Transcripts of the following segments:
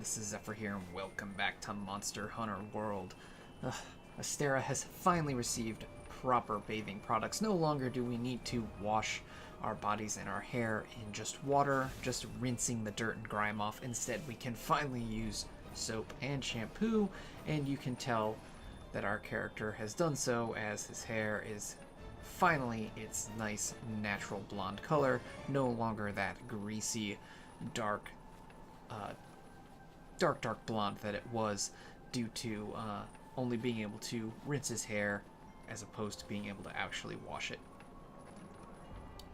this is Xephyr here, and welcome back to Monster Hunter World. Astera has finally received proper bathing products. No longer do we need to wash our bodies and our hair in just water, just rinsing the dirt and grime off. Instead, we can finally use soap and shampoo, and you can tell that our character has done so as his hair is finally its nice natural blonde color, no longer that greasy, dark blonde that it was due to only being able to rinse his hair as opposed to being able to actually wash it.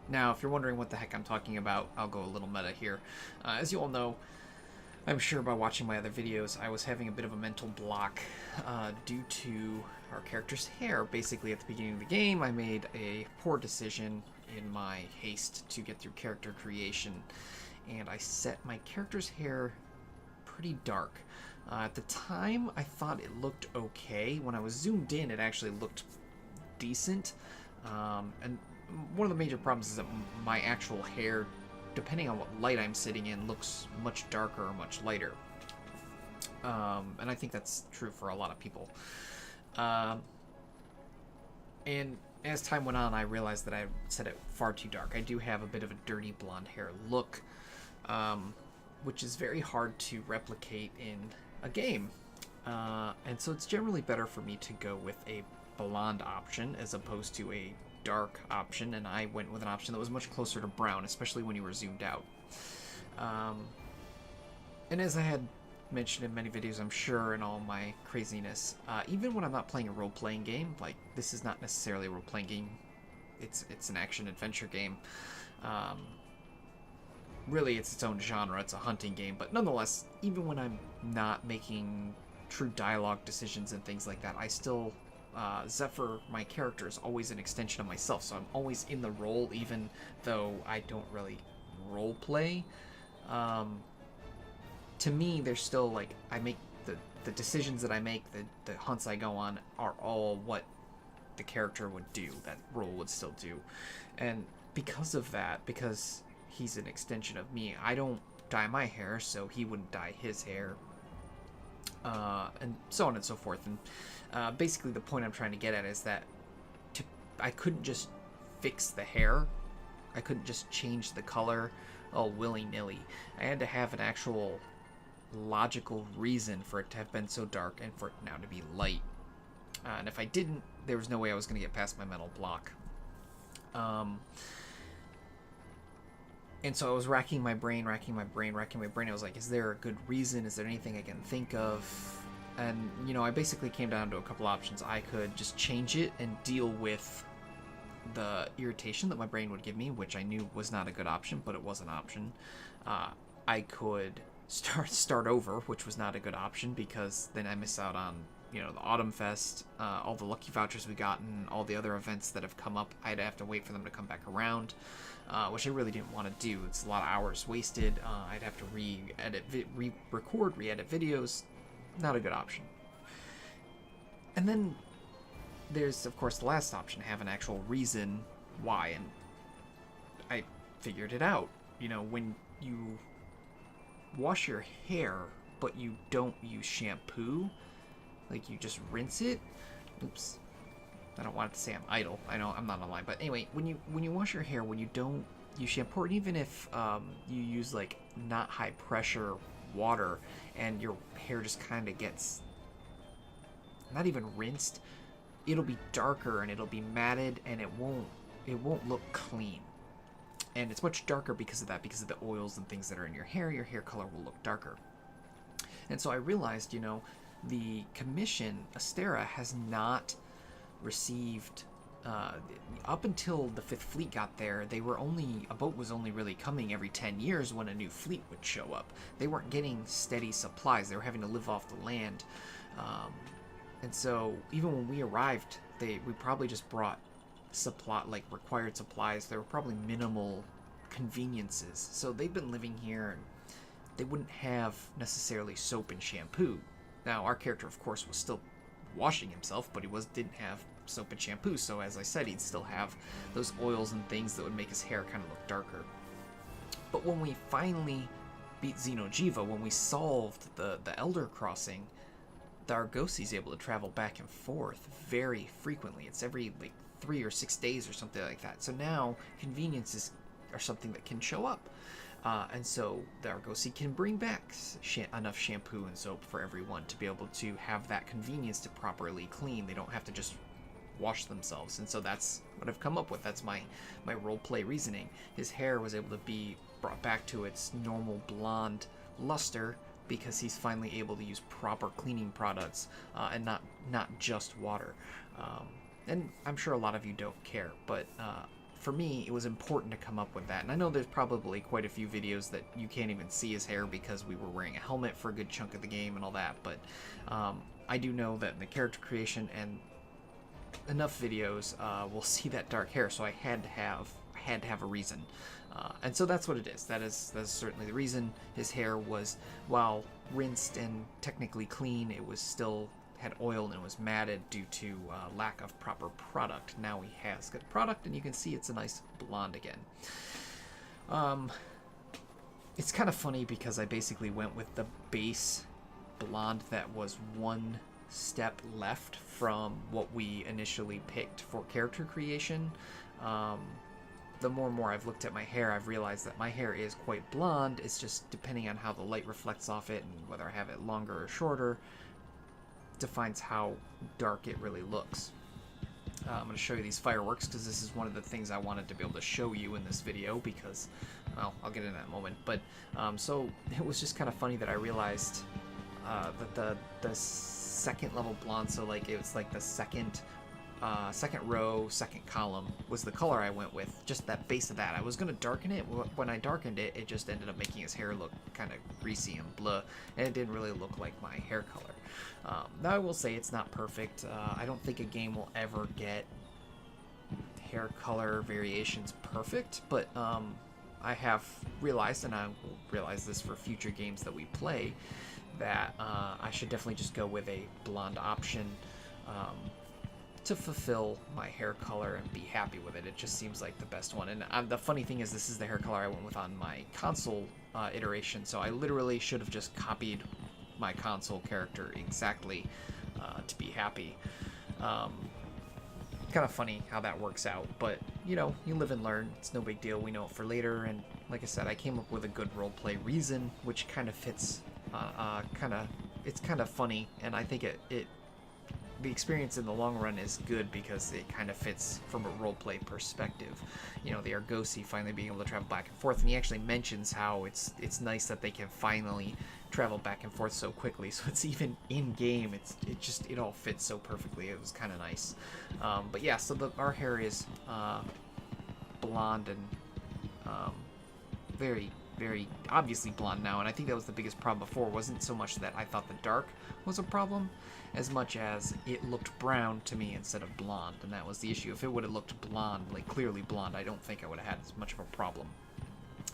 Now, if you're wondering what the heck I'm talking about, I'll go a little meta here. As you all know, I'm sure by watching my other videos, I was having a bit of a mental block due to our character's hair. Basically, at the beginning of the game, I made a poor decision in my haste to get through character creation, and I set my character's hair pretty dark. At the time, I thought it looked okay. When I was zoomed in, it actually looked decent. And one of the major problems is that my actual hair, depending on what light I'm sitting in, looks much darker or much lighter. And I think that's true for a lot of people. And as time went on, I realized that I set it far too dark. I do have a bit of a dirty blonde hair look, which is very hard to replicate in a game. And so it's generally better for me to go with a blonde option as opposed to a dark option, and I went with an option that was much closer to brown, especially when you were zoomed out. And as I had mentioned in many videos, I'm sure, in all my craziness, even when I'm not playing a role-playing game, like, this is not necessarily a role-playing game, it's an action-adventure game. Really, it's its own genre, it's a hunting game, but nonetheless, even when I'm not making true dialogue decisions and things like that, I still, Xephyr, my character, is always an extension of myself, so I'm always in the role, even though I don't really role-play. To me, there's still, like, I make the decisions that I make, the hunts I go on, are all what the character would do, that role would still do. And because of that, because he's an extension of me, I don't dye my hair, so he wouldn't dye his hair, and so on and so forth. And basically the point I'm trying to get at is that I couldn't just fix the hair. I couldn't just change the color all willy-nilly. I had to have an actual logical reason for it to have been so dark and for it now to be light. And if I didn't, there was no way I was going to get past my mental block. And so I was racking my brain. I was like, is there a good reason? Is there anything I can think of? And, you know, I basically came down to a couple options. I could just change it and deal with the irritation that my brain would give me, which I knew was not a good option, but it was an option. I could start over, which was not a good option, because then I miss out on, you know, the Autumn Fest, all the lucky vouchers we got, and all the other events that have come up. I'd have to wait for them to come back around, which I really didn't want to do. It's a lot of hours wasted. I'd have to re-record, re-edit videos. Not a good option. And then there's, of course, the last option, have an actual reason why, and I figured it out. You know, when you wash your hair, but you don't use shampoo, like, you just rinse it. Oops. I don't want it to say I'm idle. I know I'm not online, but anyway, when you wash your hair, when you don't use shampoo, and even if you use, like, not high pressure water, and your hair just kind of gets not even rinsed, it'll be darker and it'll be matted, and it won't look clean. And it's much darker because of that, because of the oils and things that are in your hair color will look darker. And so I realized, you know, the commission, Astera, has not received, up until the 5th Fleet got there, a boat was only really coming every 10 years when a new fleet would show up. They weren't getting steady supplies. They were having to live off the land. And so even when we arrived, we probably just brought required supplies. There were probably minimal conveniences. So they've been living here, and they wouldn't have necessarily soap and shampoo. Now, our character, of course, was still washing himself, but he didn't have soap and shampoo, so as I said, he'd still have those oils and things that would make his hair kind of look darker. But when we finally beat Xeno'jiva, when we solved the Elder Crossing, the Argosi's able to travel back and forth very frequently. It's every like 3 or 6 days or something like that. So now conveniences are something that can show up. And so the Argosy can bring back enough shampoo and soap for everyone to be able to have that convenience to properly clean. They don't have to just wash themselves. And so that's what I've come up with. That's my roleplay reasoning. His hair was able to be brought back to its normal blonde luster because he's finally able to use proper cleaning products and not just water. And I'm sure a lot of you don't care, but for me, it was important to come up with that. And I know there's probably quite a few videos that you can't even see his hair because we were wearing a helmet for a good chunk of the game and all that, but I do know that in the character creation and enough videos, we'll see that dark hair, so I had to have a reason. And so that's what it is. That's certainly the reason. His hair was, while rinsed and technically clean, it was still had oil and it was matted due to lack of proper product. Now he has good product, and you can see it's a nice blonde again. It's kind of funny because I basically went with the base blonde that was one step left from what we initially picked for character creation. The more and more I've looked at my hair, I've realized that my hair is quite blonde. It's just depending on how the light reflects off it and whether I have it longer or shorter defines how dark it really looks. I'm going to show you these fireworks because this is one of the things I wanted to be able to show you in this video because, well, I'll get in that moment. But so it was just kind of funny that I realized that the second level blonde, so like it was like the second row, second column was the color I went with, just that base of that. I was going to darken it. When I darkened it, it just ended up making his hair look kind of greasy and blah, and it didn't really look like my hair color. Now I will say it's not perfect. I don't think a game will ever get hair color variations perfect, but I have realized, and I will realize this for future games that we play, that I should definitely just go with a blonde option to fulfill my hair color and be happy with it. It just seems like the best one. And the funny thing is, this is the hair color I went with on my console iteration, so I literally should have just copied my console character exactly to be happy. Kind of funny how that works out, but you know, you live and learn. It's no big deal. We know it for later, and like I said, I came up with a good roleplay reason, which kind of fits. It's kind of funny, and I think the experience in the long run is good because it kind of fits from a roleplay perspective. You know, the Argosy finally being able to travel back and forth, and he actually mentions how it's nice that they can finally travel back and forth so quickly. So it's even in game, it all fits so perfectly. It was kind of nice. But yeah, so our hair is blonde and very, very obviously blonde now, and I think that was the biggest problem before. It wasn't so much that I thought the dark was a problem as much as it looked brown to me instead of blonde, and that was the issue. If it would have looked blonde, like clearly blonde, I don't think I would have had as much of a problem.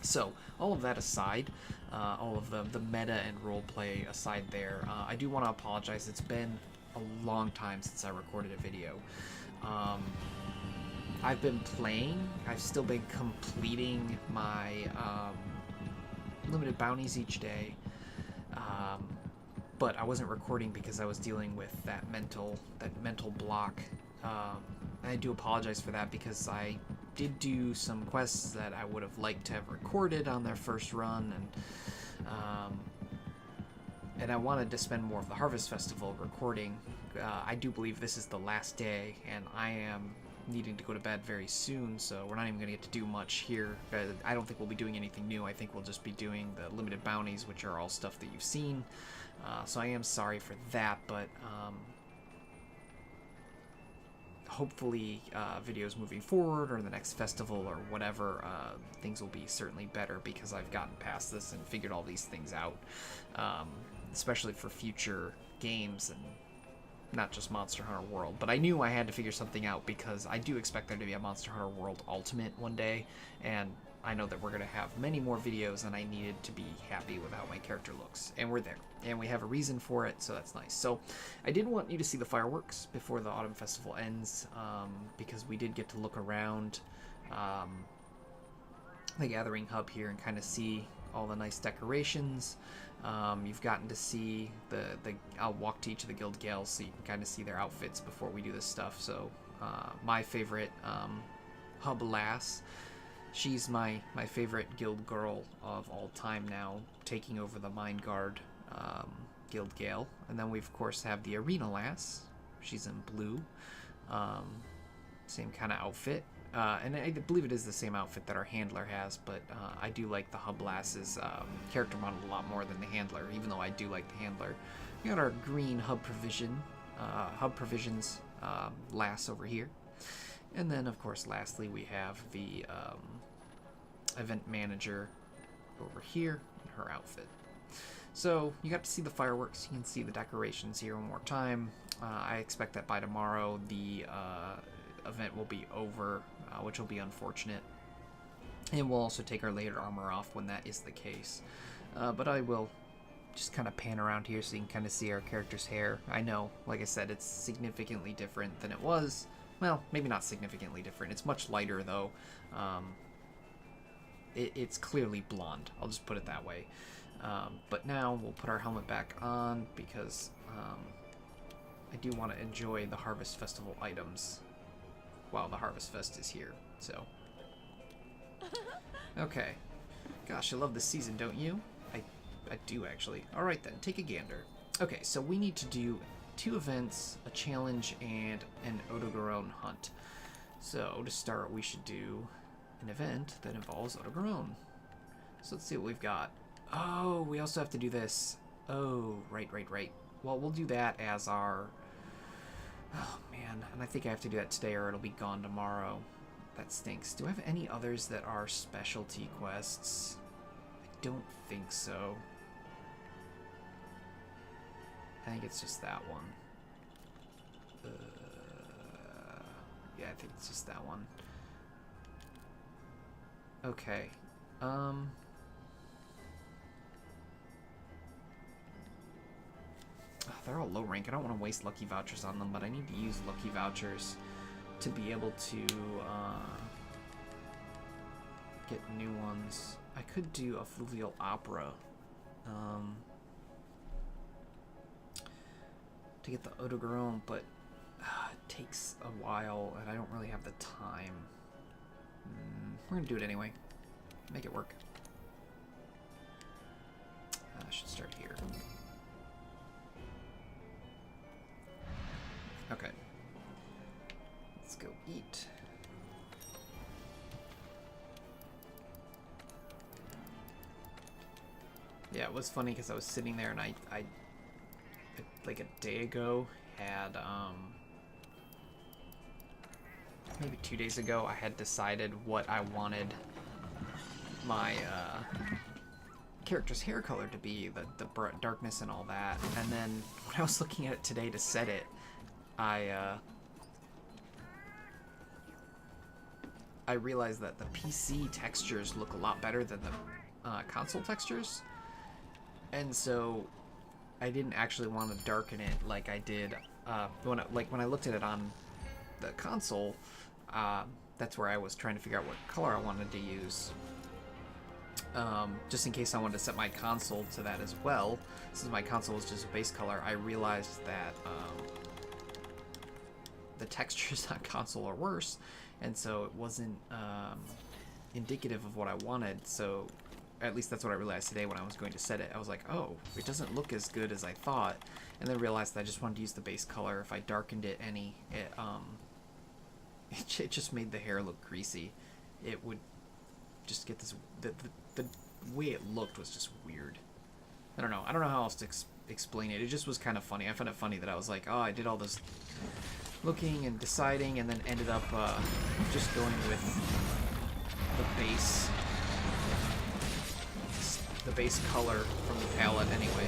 So all of that aside, all of the meta and roleplay aside there, I do want to apologize. It's been a long time since I recorded a video. I've been playing. I've still been completing my limited bounties each day, but I wasn't recording because I was dealing with that mental block. I do apologize for that because I did do some quests that I would have liked to have recorded on their first run, and I wanted to spend more of the Harvest Festival recording. I do believe this is the last day, and I am needing to go to bed very soon, so we're not even going to get to do much here. I don't think we'll be doing anything new. I think we'll just be doing the limited bounties, which are all stuff that you've seen. So I am sorry for that, but hopefully videos moving forward or the next festival or whatever, things will be certainly better because I've gotten past this and figured all these things out, especially for future games and not just Monster Hunter World. But I knew I had to figure something out because I do expect there to be a Monster Hunter World Ultimate one day, and I know that we're going to have many more videos, and I needed to be happy with how my character looks. And we're there. And we have a reason for it, so that's nice. So I did want you to see the fireworks before the Autumn Festival ends, because we did get to look around the Gathering Hub here and kind of see all the nice decorations. You've gotten to see I'll walk to each of the guild gals so you can kind of see their outfits before we do this stuff. So my favorite hub lass, she's my favorite guild girl of all time now, taking over the Mind Guard guild gal. And then we of course have the arena lass. She's in blue, same kind of outfit. And I believe it is the same outfit that our handler has, but I do like the hub lass's character model a lot more than the handler, even though I do like the handler. We got our green hub provisions lass over here. And then, of course, lastly, we have the event manager over here in her outfit. So you got to see the fireworks. You can see the decorations here one more time. I expect that by tomorrow the event will be over, which will be unfortunate. And we'll also take our layered armor off when that is the case. But I will just kind of pan around here so you can kind of see our character's hair. I know, like I said, it's significantly different than it was. Well, maybe not significantly different. It's much lighter, though. It's clearly blonde. I'll just put it that way. But now we'll put our helmet back on because I do want to enjoy the Harvest Festival items while the Harvest Fest is here. So, okay. Gosh, I love this season, don't you? I do, actually. Alright then, take a gander. Okay, so we need to do 2 events, a challenge, and an Odogaron hunt. So, to start, we should do an event that involves Odogaron. So let's see what we've got. Oh, we also have to do this. Oh, right. Well, we'll do that as our... Oh, man. And I think I have to do that today or it'll be gone tomorrow. That stinks. Do I have any others that are specialty quests? I don't think so. I think it's just that one. Yeah, I think it's just that one. Okay. They're all low rank. I don't want to waste lucky vouchers on them, but I need to use lucky vouchers to be able to get new ones. I could do a Fluvial Opera to get the Odogaron, but it takes a while, and I don't really have the time. We're gonna do it anyway. Make it work. I should start here. Okay. Let's go eat. Yeah, it was funny because I was sitting there and I like a day ago had maybe 2 days ago I had decided what I wanted my character's hair color to be, the darkness and all that, and then when I was looking at it today to set it, I realized that the PC textures look a lot better than the console textures, and so I didn't actually want to darken it like I did when I looked at it on the console. That's where I was trying to figure out what color I wanted to use, just in case I wanted to set my console to that as well. Since my console was just a base color, I realized that the textures on console are worse, and so it wasn't indicative of what I wanted. So at least that's what I realized today when I was going to set it. I was like, oh, it doesn't look as good as I thought, and then realized that I just wanted to use the base color. If I darkened it any, it just made the hair look greasy. It would just get this, the way it looked was just weird. I don't know how else to explain it. It just was kind of funny. I found it funny that I was like, oh, I did all this looking and deciding, and then ended up just going with the base color from the palette anyway.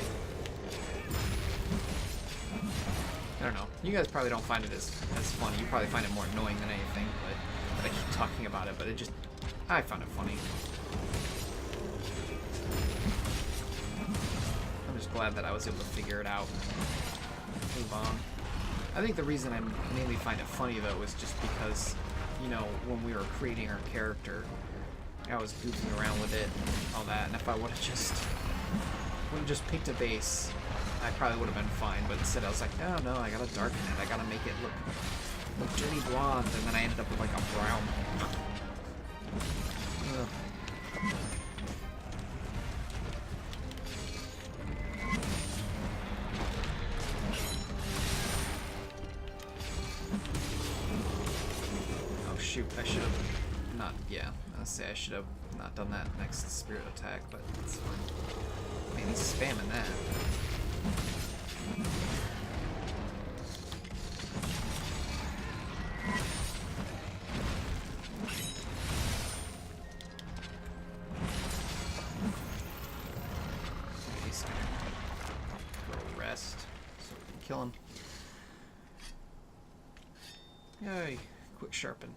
I don't know. You guys probably don't find it as funny. You probably find it more annoying than anything, but I keep talking about it, but I found it funny. I'm just glad that I was able to figure it out. Move on. I think the reason I mainly find it funny, though, is just because, you know, when we were creating our character, I was goofing around with it, all that, and if I would have just picked a base, I probably would have been fine. But instead, I was like, oh no, I gotta darken it. I gotta make it look dirty blonde, and then I ended up with like a brown. Ugh. Oh shoot, I should have not. Yeah, I'll say I should have not done that next spirit attack, but it's fine. Man, he's spamming that. He's gonna go rest so we can kill him. Yay, quick sharpen.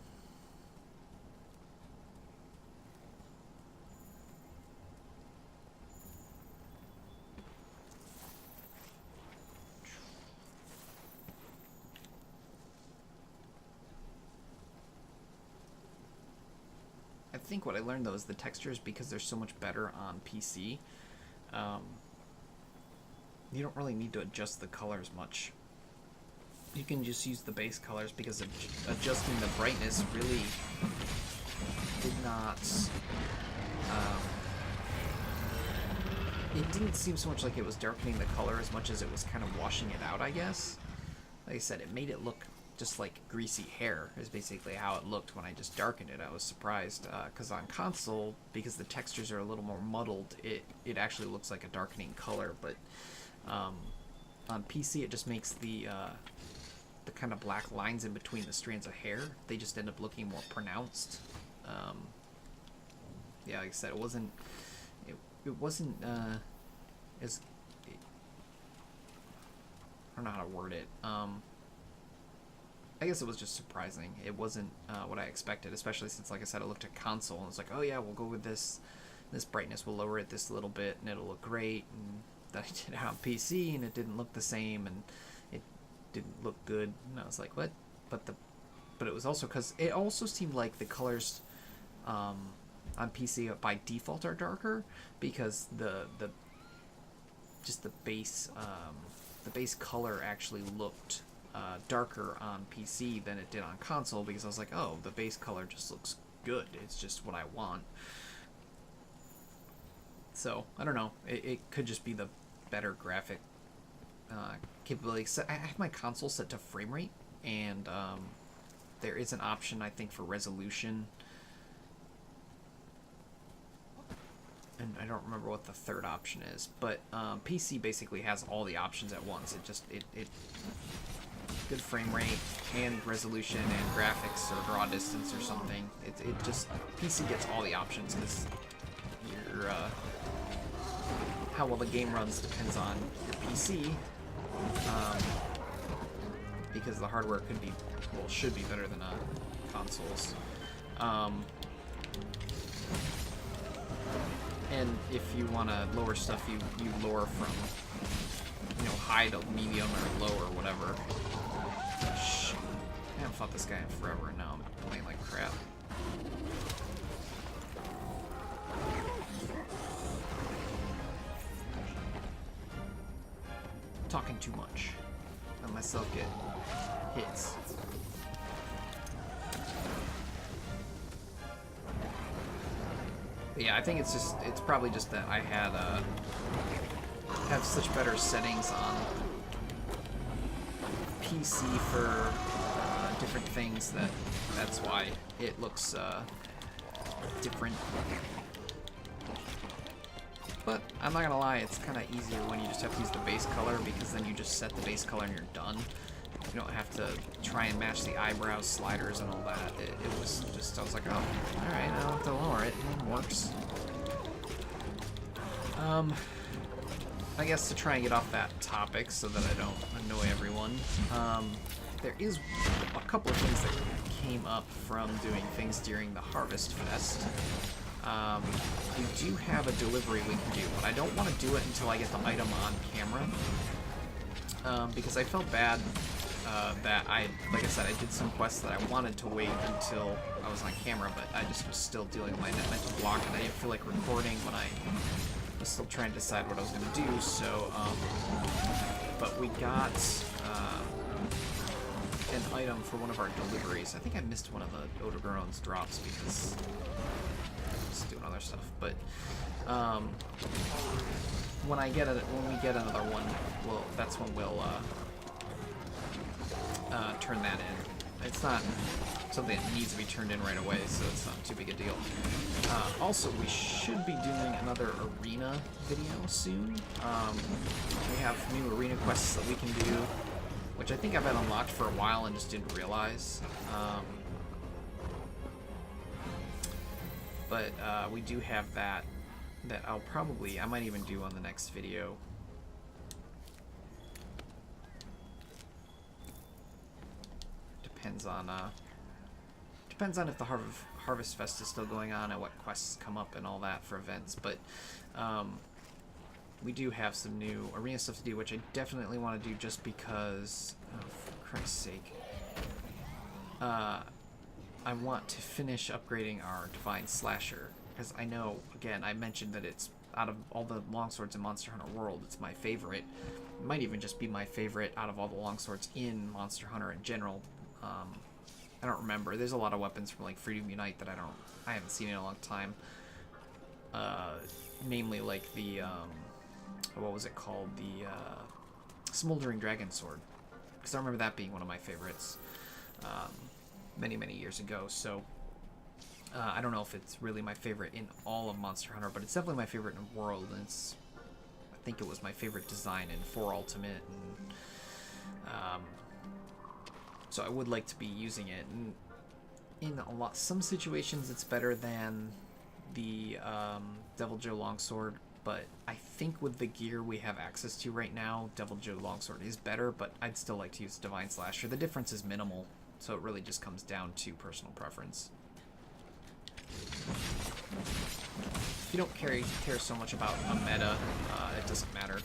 I think what I learned though is the textures, because they're so much better on PC, you don't really need to adjust the colors much. You can just use the base colors, because adjusting the brightness really did not, it didn't seem so much like it was darkening the color as much as it was kind of washing it out, I guess. Like I said, it made it look just like greasy hair is basically how it looked when I just darkened it. I was surprised, because on console, because the textures are a little more muddled, it actually looks like a darkening color, but on PC it just makes the kind of black lines in between the strands of hair, they just end up looking more pronounced. Yeah, like I said, it wasn't as, I don't know how to word it. I guess it was just surprising. It wasn't what I expected, especially since, like I said, I looked at console and was like, oh yeah, we'll go with this brightness, we'll lower it this little bit and it'll look great. And then I did it on PC and it didn't look the same and it didn't look good. And I was like, what? But it was also because it also seemed like the colors on PC by default are darker, because the base color actually looked darker on PC than it did on console, because I was like, oh, the base color just looks good. It's just what I want. So, I don't know. It could just be the better graphic capability. I have my console set to frame rate, and there is an option, I think, for resolution. And I don't remember what the third option is, but PC basically has all the options at once. It good frame rate and resolution and graphics or draw distance or something. It just, PC gets all the options, because your how well the game runs depends on your PC, because the hardware could be, well, should be better than consoles. And if you want to lower stuff, you lower from, high to medium or low or whatever. Shit. I haven't fought this guy in forever, and now I'm playing like crap. Talking too much. Let myself get hits. But yeah, I think it's probably just that I had have such better settings on PC for different things that's why it looks different. But I'm not gonna lie, it's kind of easier when you just have to use the base color, because then you just set the base color and you're done. You don't have to try and match the eyebrows, sliders, and all that. It was just, I was like, oh, alright, I don't have to lower it. It works. I guess to try and get off that topic so that I don't annoy everyone, there is a couple of things that came up from doing things during the Harvest Fest. We do have a delivery we can do, but I don't want to do it until I get the item on camera, because I felt bad that like I said, I did some quests that I wanted to wait until I was on camera, but I just was still dealing with my mental block, and I didn't feel like recording when I was still trying to decide what I was going to do, so, but we got an item for one of our deliveries. I think I missed one of the Odogaron's drops because I was doing other stuff, but when we get another one, that's when we'll turn that in. It's not something that needs to be turned in right away, so it's not too big a deal. Also, we should be doing another arena video soon. We have new arena quests that we can do, which I think I've had unlocked for a while and just didn't realize. But we do have that I might even do on the next video. Depends on if the Harvest Fest is still going on and what quests come up and all that for events, but we do have some new arena stuff to do, which I definitely want to do just because, oh, for Christ's sake, I want to finish upgrading our Divine Slasher, because I know, again, I mentioned that it's, out of all the longswords in Monster Hunter World, it's my favorite. It might even just be my favorite out of all the longswords in Monster Hunter in general. I don't remember. There's a lot of weapons from like Freedom Unite that I haven't seen in a long time. Namely like the what was it called? The Smoldering Dragon Sword. Because I remember that being one of my favorites many years ago. So I don't know if it's really my favorite in all of Monster Hunter, but it's definitely my favorite in World, and I think it was my favorite design in 4 Ultimate, and so I would like to be using it. And in some situations it's better than the Devil Joe Longsword, but I think with the gear we have access to right now, Devil Joe Longsword is better, but I'd still like to use Divine Slasher. The difference is minimal, so it really just comes down to personal preference. If you don't care so much about a meta, it doesn't matter.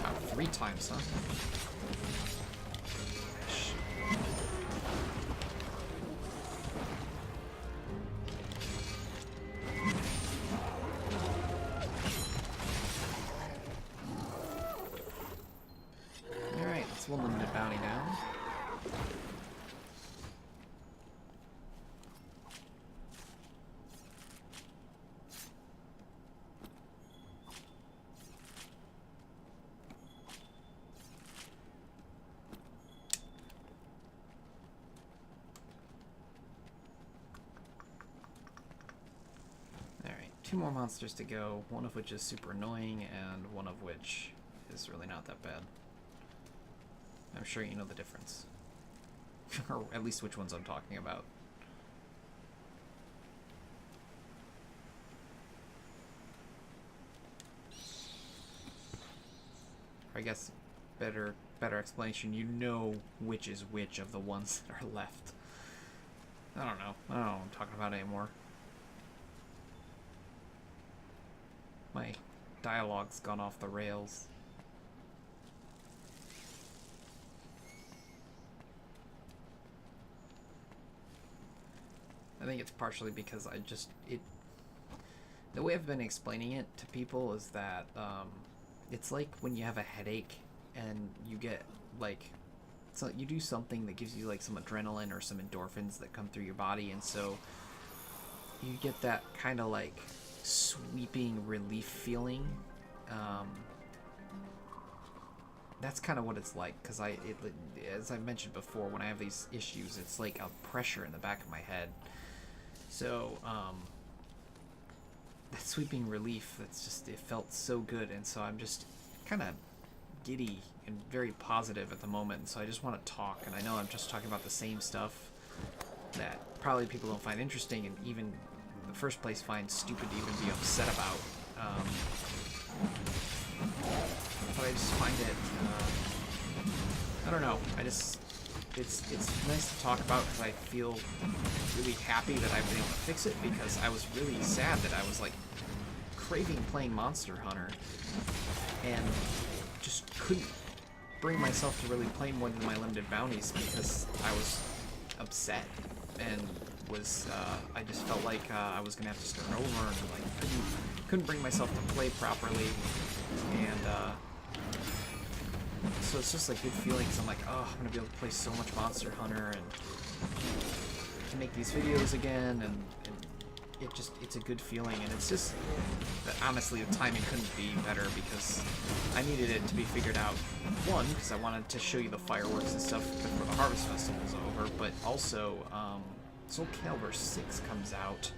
Wow, 3 times, huh? One limited bounty down. Alright, 2 more monsters to go, one of which is super annoying and one of which is really not that bad. I'm sure you know the difference. Or at least which ones I'm talking about. Or I guess better explanation, you know which is which of the ones that are left. I don't know what I'm talking about anymore. My dialogue's gone off the rails. I think it's partially because the way I've been explaining it to people is that it's like when you have a headache and you get like, so you do something that gives you like some adrenaline or some endorphins that come through your body, and so you get that kind of like sweeping relief feeling. That's kind of what it's like, because as I mentioned before, when I have these issues, it's like a pressure in the back of my head. So, that sweeping relief, it felt so good, and so I'm just kind of giddy and very positive at the moment, and so I just want to talk, and I know I'm just talking about the same stuff that probably people don't find interesting, and even in the first place find stupid to even be upset about. But I just find it, I don't know, I just it's nice to talk about because I feel really happy that I've been able to fix it, because I was really sad that I was like craving playing Monster Hunter and just couldn't bring myself to really play more than my limited bounties because I was upset and was I just felt like I was gonna have to start over, and like couldn't bring myself to play properly, and so it's just like good feelings. I'm like, oh, I'm gonna be able to play so much Monster Hunter and to make these videos again, and it's a good feeling, and it's just that honestly the timing couldn't be better because I needed it to be figured out. One, because I wanted to show you the fireworks and stuff before the Harvest Festival is over, but also Soul Calibur 6 comes out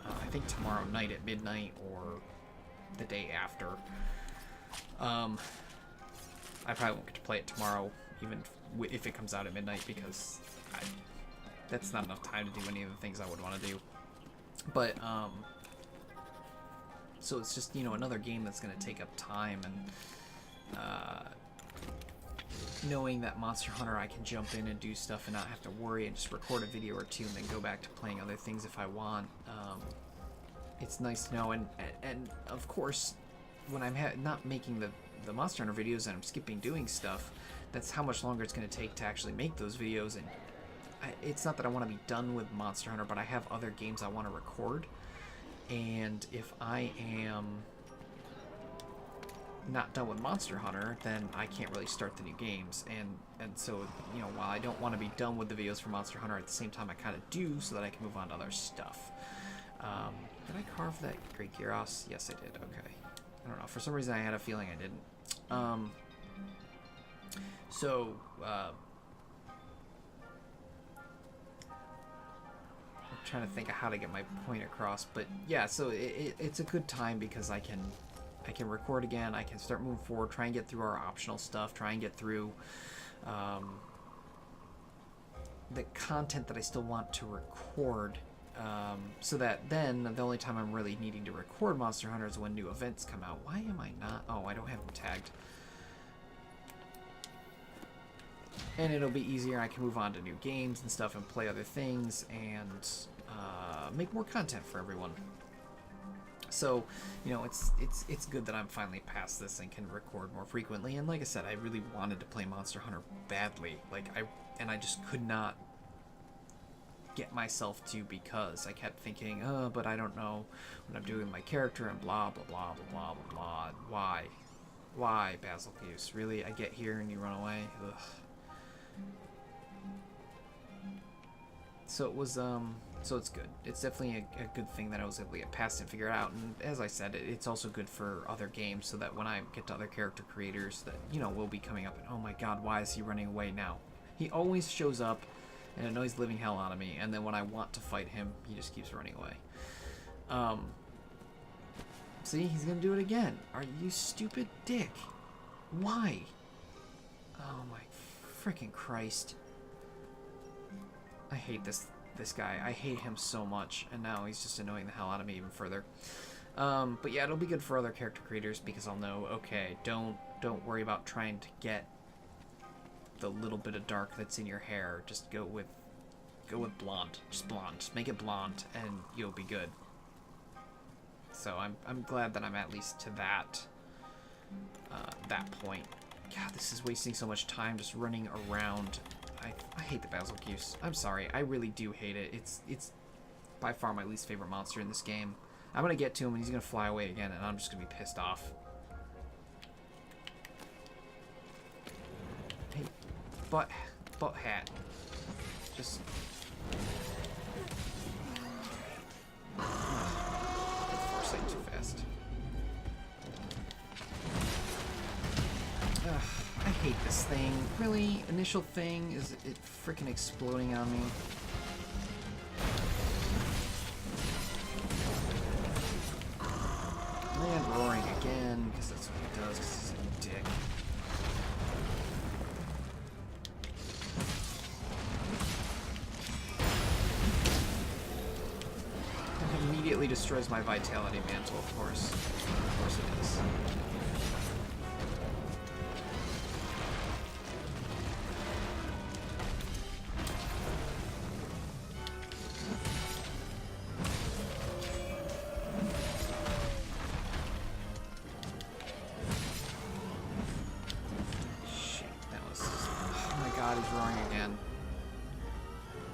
I think tomorrow night at midnight or the day after. I probably won't get to play it tomorrow, even if it comes out at midnight, because that's not enough time to do any of the things I would want to do. But, so it's just, you know, another game that's going to take up time, and knowing that Monster Hunter I can jump in and do stuff and not have to worry and just record a video or two and then go back to playing other things if I want. It's nice to know, and of course, when I'm not making the Monster Hunter videos and I'm skipping doing stuff, that's how much longer it's going to take to actually make those videos. And it's not that I want to be done with Monster Hunter, but I have other games I want to record, and if I am not done with Monster Hunter, then I can't really start the new games, and so, you know, while I don't want to be done with the videos for Monster Hunter, at the same time I kind of do, so that I can move on to other stuff. Did I carve that Great Gyros? Yes, I did. Okay. I don't know. For some reason, I had a feeling I didn't. I'm trying to think of how to get my point across, but yeah, so it's a good time because I can record again, I can start moving forward, try and get through our optional stuff, try and get through the content that I still want to record, so that then the only time I'm really needing to record Monster Hunter is when new events come out. Why am I not? Oh, I don't have them tagged. And it'll be easier. I can move on to new games and stuff and play other things and make more content for everyone. So, you know, it's good that I'm finally past this and can record more frequently. And like I said, I really wanted to play Monster Hunter badly. I just could not get myself to, because I kept thinking, oh, but I don't know what I'm doing with my character and blah blah blah blah blah blah. Why, Basil Goose? Really? I get here and you run away? Ugh. So it was, so it's good. It's definitely a good thing that I was able to get past and figure it out. And as I said, it's also good for other games, so that when I get to other character creators that, you know, will be coming up and, oh my god, why is he running away now? He always shows up and annoys living hell out of me, and then when I want to fight him, he just keeps running away. See, he's gonna do it again. Are you stupid dick? Why? Oh my freaking Christ. I hate this guy. I hate him so much, and now he's just annoying the hell out of me even further. But yeah, it'll be good for other character creators, because I'll know, okay, don't worry about trying to get the little bit of dark that's in your hair. Just go with blonde. Just blonde. Just make it blonde, and you'll be good. So I'm glad that I'm at least to that point. God, this is wasting so much time just running around. I hate the Basil Goose. I'm sorry, I really do hate it. It's by far my least favorite monster in this game. I'm gonna get to him and he's gonna fly away again, and I'm just gonna be pissed off. Hey, butt hat. Just. Foresight too fast. Ugh. I hate this thing. Really? Initial thing? Is it freaking exploding on me? Land roaring again, because that's what he does, because he's a dick. It immediately destroys my Vitality Mantle, of course. Of course it does.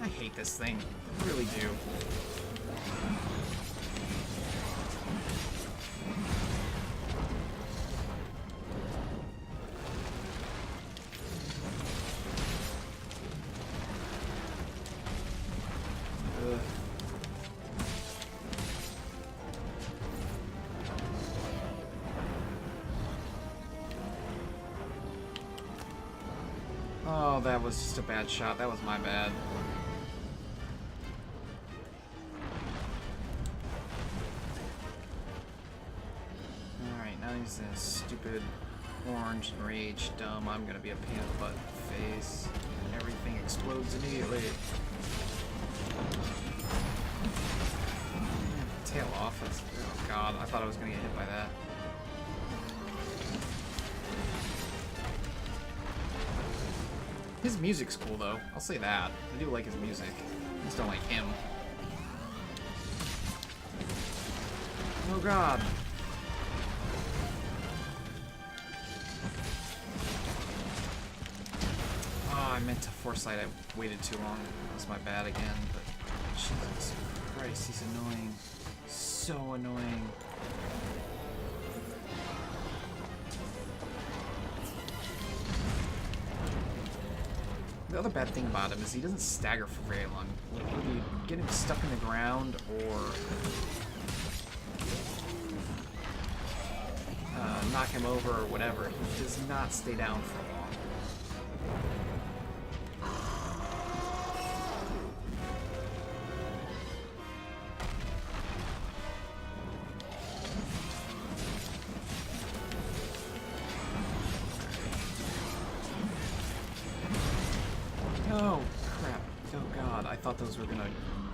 I hate this thing. I really do. Oh, that was just a bad shot. That was my bad. Alright, now he's in stupid orange rage. Dumb. I'm gonna be a pain in the butt face. And everything explodes immediately. Tail off. That's, oh god, I thought I was gonna get hit by that. His music's cool, though. I'll say that. I do like his music. I just don't like him. Oh, God. Oh, I meant to foresight. I waited too long. That was my bad again, but Jesus Christ, he's annoying. So annoying. The other bad thing about him is he doesn't stagger for very long. Like, when you get him stuck in the ground or knock him over or whatever, he does not stay down for long. Oh, crap. Oh, God. I thought those were going to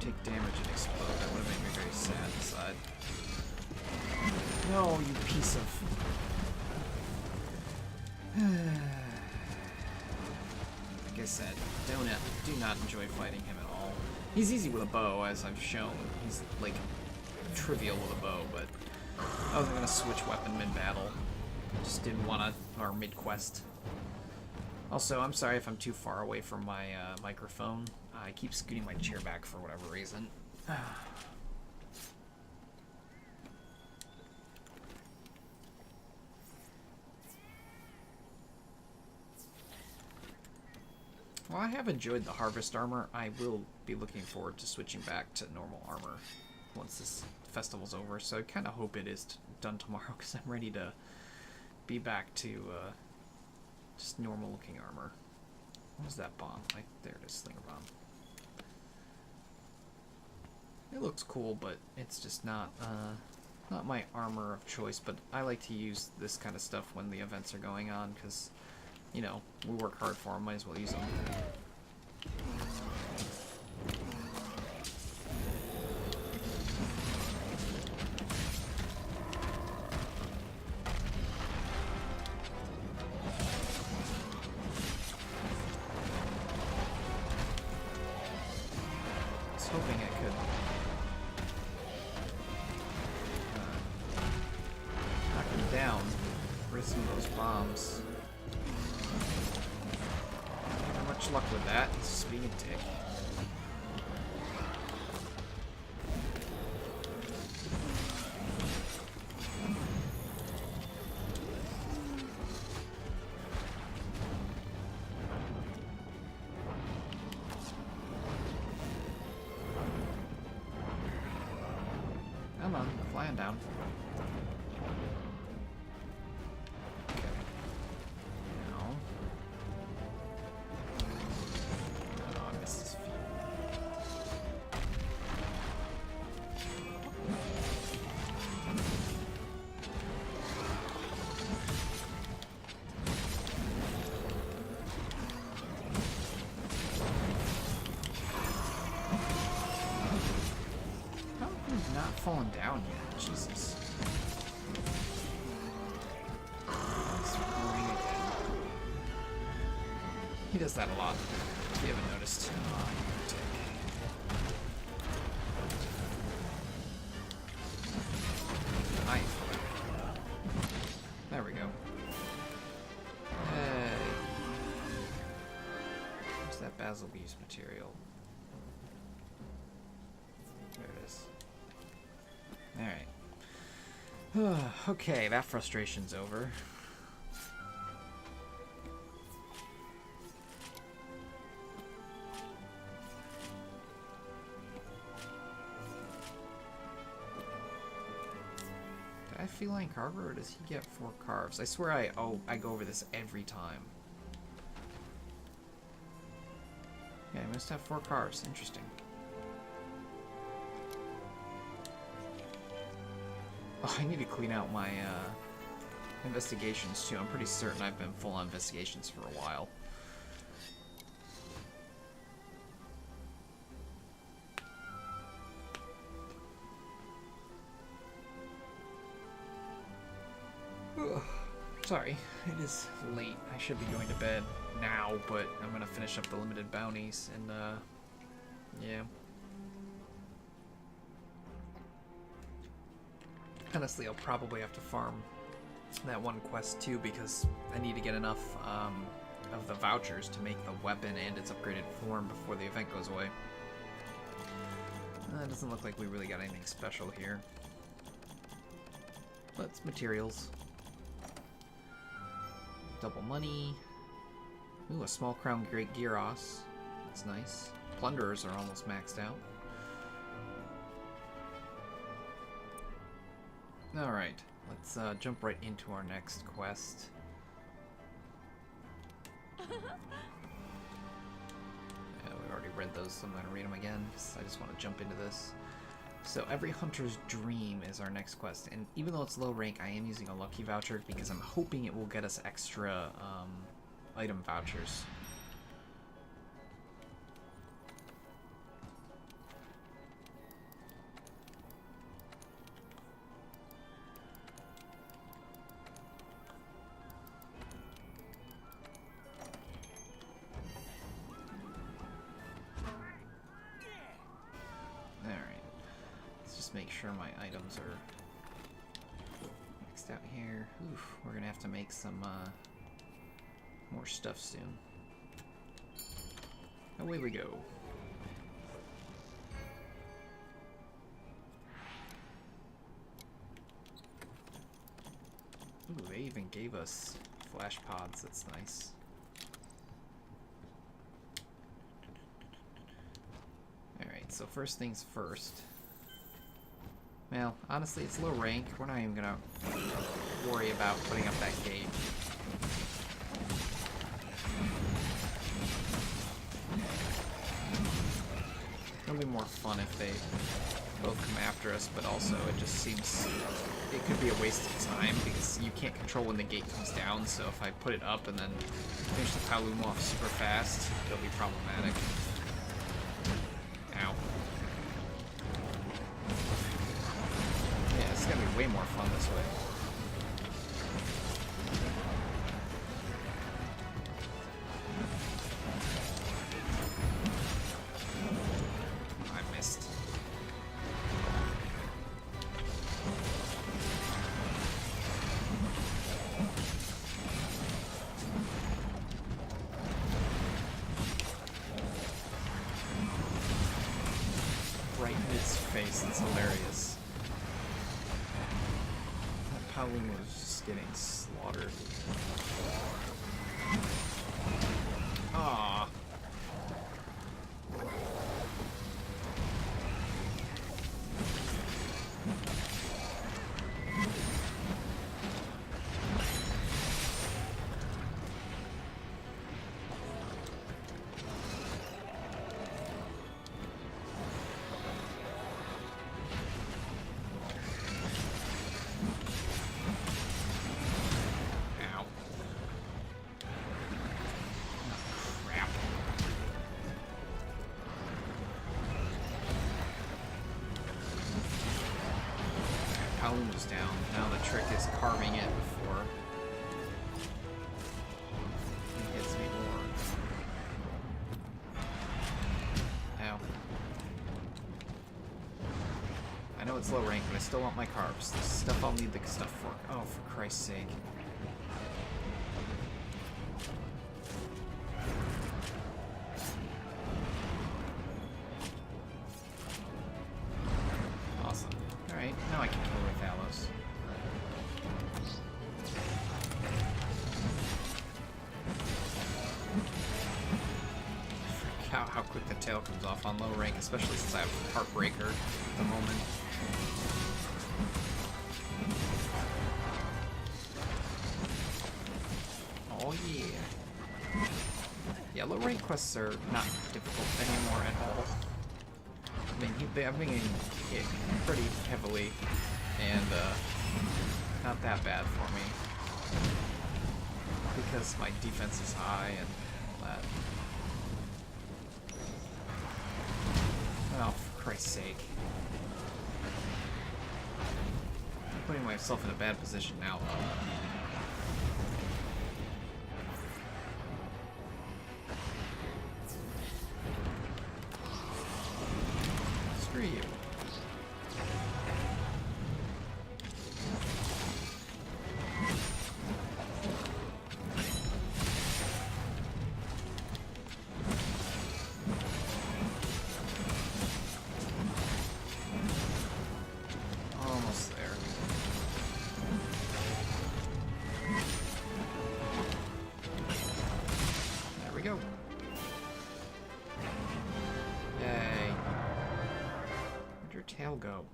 take damage and explode. That would have made me very sad inside. No, you piece of... Like I said, do not enjoy fighting him at all. He's easy with a bow, as I've shown. He's, like, trivial with a bow, but I wasn't going to switch weapon mid-battle. Just didn't want to, or mid-quest. Also, I'm sorry if I'm too far away from my microphone. I keep scooting my chair back for whatever reason. Well, I have enjoyed the Harvest armor. I will be looking forward to switching back to normal armor once this festival's over. So I kind of hope it is done tomorrow because I'm ready to be back to... just normal looking armor. What was that bomb? Like, there it is, Slinger Bomb. It looks cool, but it's just not my armor of choice, but I like to use this kind of stuff when the events are going on, because, you know, we work hard for them, might as well use them. Hoping I could knock him down with some of those bombs. Not much luck with that. He's just being a dick. Come on, flying down. Okay. No. Oh, I missed his feet. Not falling down yet. Jesus. He does that a lot. If you haven't noticed. Oh, nice. There we go. Hey. Where's that basil beast material? Okay, that frustration's over. Did I feline carver or does he get 4 carves? I swear I go over this every time. Yeah, I must have 4 carves. Interesting. Oh, I need to clean out my investigations too. I'm pretty certain I've been full on investigations for a while. Ugh. Sorry, it is late. I should be going to bed now, but I'm gonna finish up the limited bounties and yeah. Honestly, I'll probably have to farm that one quest too because I need to get enough of the vouchers to make the weapon and its upgraded form before the event goes away. It doesn't look like we really got anything special here. But it's materials. Double money. Ooh, a small crown great gyros. That's nice. Plunderers are almost maxed out. Alright, let's jump right into our next quest. Yeah, we already read those, so I'm going to read them again, because I just want to jump into this. So, Every Hunter's Dream is our next quest, and even though it's low rank, I am using a lucky voucher, because I'm hoping it will get us extra item vouchers. Make sure my items are mixed out here. Oof, we're gonna have to make some more stuff soon. Away we go. Ooh, they even gave us flash pods. That's nice. Alright, so first things first. Well, honestly, it's low rank. We're not even gonna worry about putting up that gate. It'll be more fun if they both come after us, but also it just seems it could be a waste of time because you can't control when the gate comes down, so if I put it up and then finish the Paloom off super fast, it'll be problematic. Ow. It's gonna be way more fun this way. I missed. Right in its face, it's hilarious. Paloom was just getting slaughtered. Aww. Paloom was down. Now the trick is carving it before he hits me more. Ow. I know it's low rank, but I still want my carbs. The stuff I'll need the stuff for. Oh, for Christ's sake. Now I can kill Rathalos. about how quick the tail comes off on low rank, especially since I have Heartbreaker at the moment. Oh yeah. Yeah, low rank quests are not difficult anymore at all. I mean, I've been getting hit pretty heavily, and not that bad for me. Because my defense is high and all that. Oh, for Christ's sake. I'm putting myself in a bad position now. Screw you. Almost there. There we go. Yay. Where'd your tail go?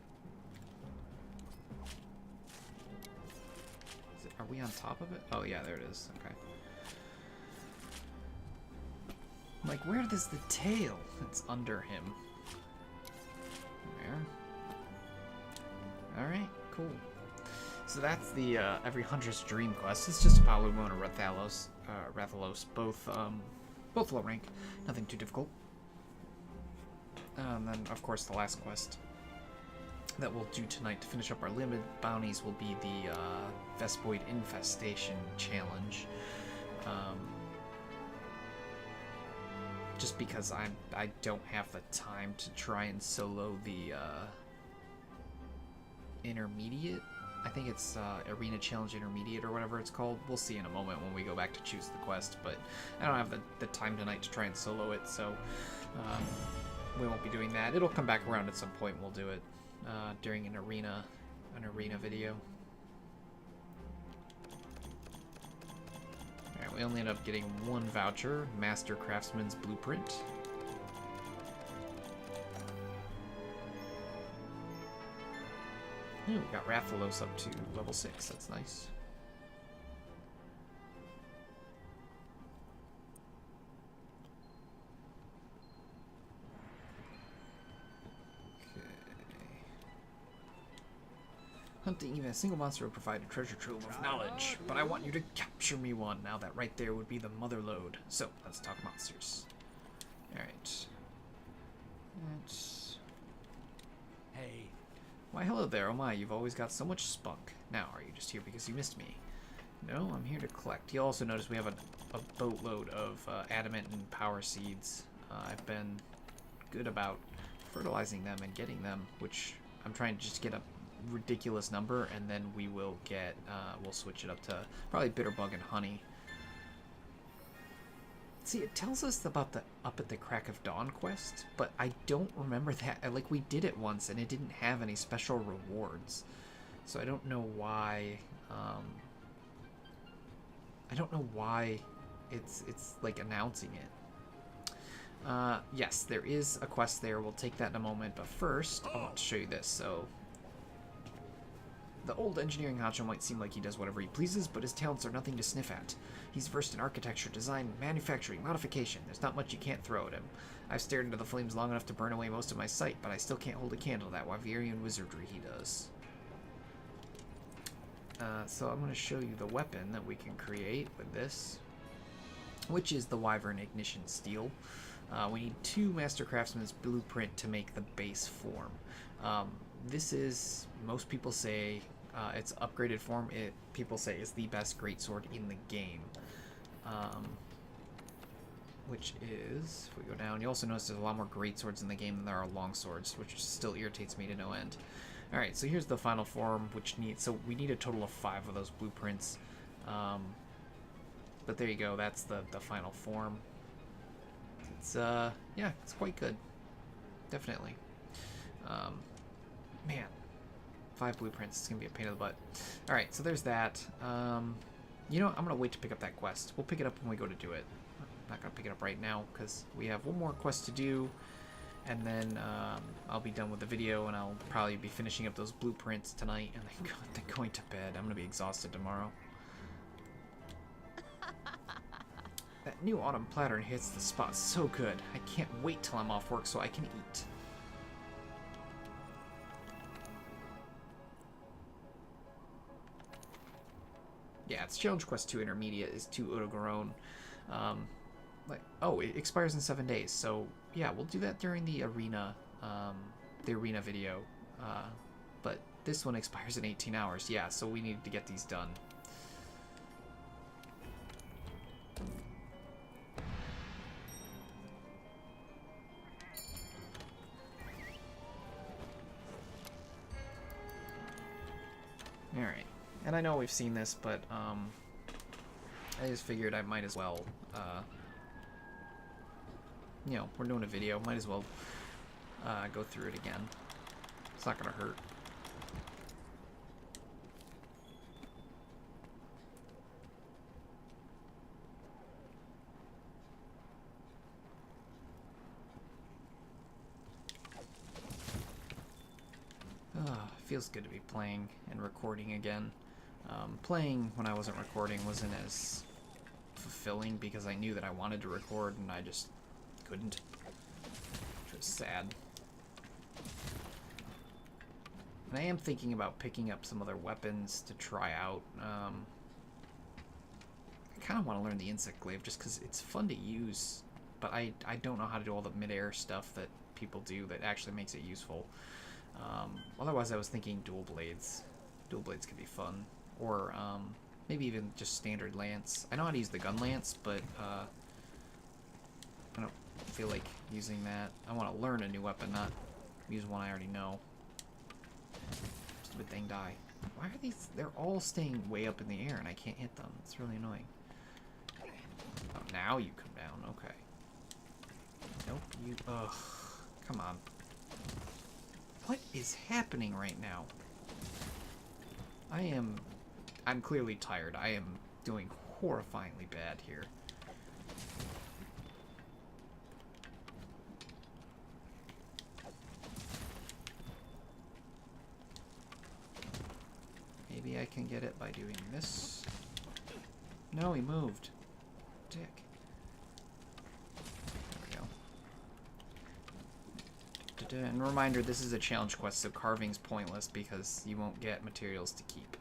Are we on top of it? Oh yeah, there it is. Okay. I'm like, where is the tail? It's under him. Where? Alright, cool. So that's the every Huntress Dream quest. It's just Palumon and Rathalos, both low rank. Nothing too difficult. And then, of course, the last quest that we'll do tonight to finish up our limited bounties will be the Vespoid Infestation Challenge. Just because I don't have the time to try and solo the intermediate. I think it's Arena Challenge Intermediate or whatever it's called. We'll see in a moment when we go back to choose the quest, but I don't have the time tonight to try and solo it, so we won't be doing that. It'll come back around at some point. We'll do it during an arena video. Alright, we only end up getting one voucher, Master Craftsman's Blueprint. Ooh, we got Rathalos up to level 6, that's nice. Hunting even a single monster will provide a treasure trove of knowledge, but I want you to capture me one. Now that right there would be the mother lode. So, let's talk monsters. Alright. Hey. Why, hello there. Oh my, you've always got so much spunk. Now, are you just here because you missed me? No, I'm here to collect. You'll also notice we have a boatload of adamant and power seeds. I've been good about fertilizing them and getting them, which I'm trying to just get a ridiculous number, and then we will get we'll switch it up to probably bitterbug and honey. See, it tells us about the Up at the Crack of Dawn quest, but I don't remember that. Like, we did it once and it didn't have any special rewards, so I don't know why it's like announcing it. Yes, there is a quest there. We'll take that in a moment, but first I want to show you this. So the old engineering honcho might seem like he does whatever he pleases, but his talents are nothing to sniff at. He's versed in architecture, design, manufacturing, modification. There's not much you can't throw at him. I've stared into the flames long enough to burn away most of my sight, but I still can't hold a candle to that Wyverian wizardry he does. So I'm going to show you the weapon that we can create with this, which is the Wyvern Ignition Steel. We need 2 Master Craftsman's Blueprint to make the base form. This is, most people say, its upgraded form, people say is the best greatsword in the game. Which is, if we go down, you also notice there's a lot more greatswords in the game than there are longswords, which still irritates me to no end. Alright, so here's the final form, which needs, so we need a total of 5 of those blueprints. But there you go, that's the final form. It's, yeah, it's quite good. Definitely. Man, 5 blueprints, it's gonna be a pain in the butt. Alright, so there's that. You know what, I'm gonna wait to pick up that quest. We'll pick it up when we go to do it. not going to pick it up right now because we have one more quest to do, and then I'll be done with the video, and I'll probably be finishing up those blueprints tonight, and then going to bed. I'm going to be exhausted tomorrow. That new autumn platter hits the spot so good. I can't wait till I'm off work so I can eat. Yeah, it's Challenge Quest 2 Intermediate is 2 Otogaron. It expires in 7 days, so yeah, we'll do that during the arena video. But this one expires in 18 hours, yeah, so we need to get these done. Alright, and I know we've seen this, but I just figured I might as well, you know, we're doing a video, might as well go through it again. It's not gonna hurt. Feels good to be playing and recording again. Playing when I wasn't recording wasn't as fulfilling because I knew that I wanted to record and I just couldn't, which was sad. And I am thinking about picking up some other weapons to try out. I kind of want to learn the insect glaive just because it's fun to use, but I don't know how to do all the mid-air stuff that people do that actually makes it useful. Otherwise, I was thinking dual blades. Dual blades could be fun. Or maybe even just standard lance. I know how to use the gun lance, but I don't feel like using that. I want to learn a new weapon, not use one I already know. Stupid thing die. Why are these? They're all staying way up in the air and I can't hit them. It's really annoying. Oh, now you come down. Okay. Nope, you... Ugh. Come on. What is happening right now? I'm clearly tired. I am doing horrifyingly bad here. Maybe I can get it by doing this. No, he moved. Dick. And a reminder, this is a challenge quest, so carving's pointless because you won't get materials to keep.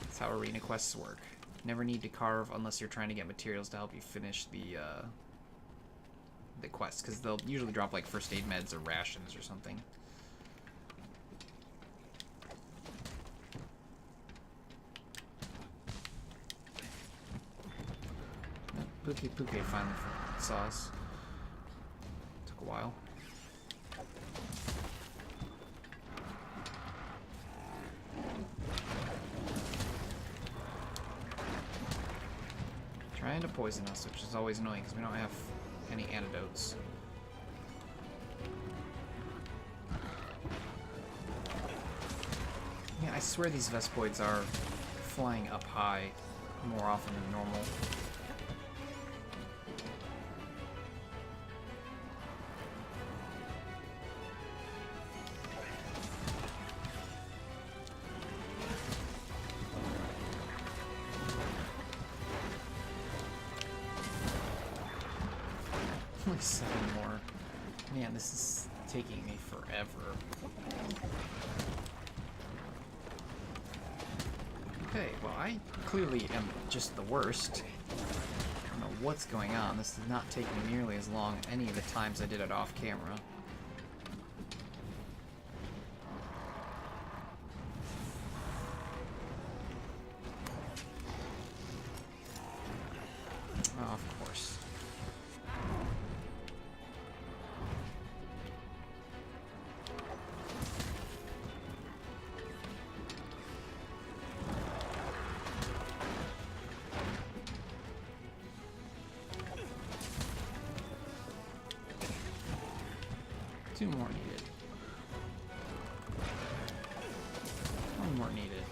That's how arena quests work. Never need to carve unless you're trying to get materials to help you finish the quest, because they'll usually drop like first aid meds or rations or something. Puke finally saw us. A while. Trying to poison us, which is always annoying because we don't have any antidotes. Yeah, I swear these Vespoids are flying up high more often than normal. Only 7 more. Man, this is taking me forever. Okay, well, I clearly am just the worst. I don't know what's going on. This did not take me nearly as long any of the times I did it off camera. Oh, of course. Two more needed. One more needed.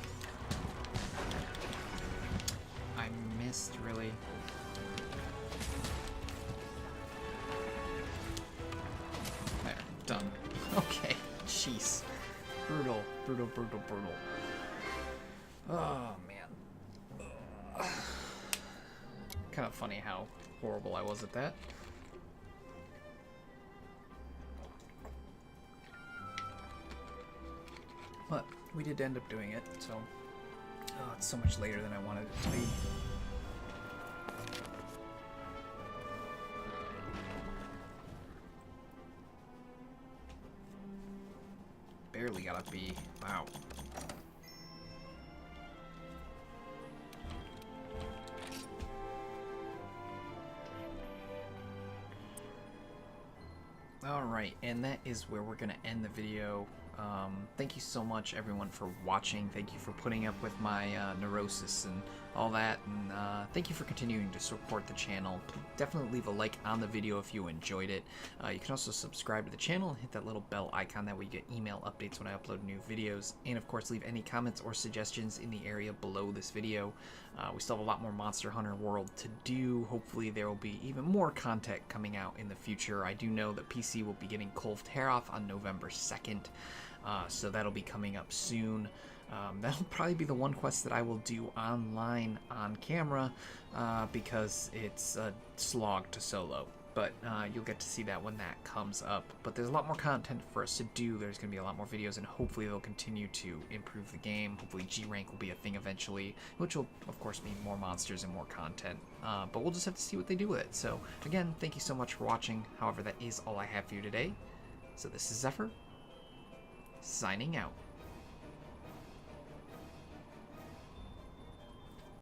I missed, really. There, done. Okay, jeez. Brutal, brutal, brutal, brutal. Oh, man. Kind of funny how horrible I was at that. But we did end up doing it, so... Oh, it's so much later than I wanted it to be. Barely got a B. Wow. Alright, and that is where we're going to end the video. Thank you so much, everyone, for watching. Thank you for putting up with my neurosis and all that. And thank you for continuing to support the channel. Definitely leave a like on the video if you enjoyed it. You can also subscribe to the channel and hit that little bell icon. That way you get email updates when I upload new videos. And, of course, leave any comments or suggestions in the area below this video. We still have a lot more Monster Hunter World to do. Hopefully there will be even more content coming out in the future. I do know that PC will be getting Kolv Tear Off on November 2nd. So that'll be coming up soon. That'll probably be the one quest that I will do online on camera because it's a slog to solo. But you'll get to see that when that comes up. But there's a lot more content for us to do. There's going to be a lot more videos, and hopefully they'll continue to improve the game. Hopefully G-Rank will be a thing eventually, which will, of course, mean more monsters and more content. But we'll just have to see what they do with it. So, again, thank you so much for watching. However, that is all I have for you today. So this is Xephyr, signing out.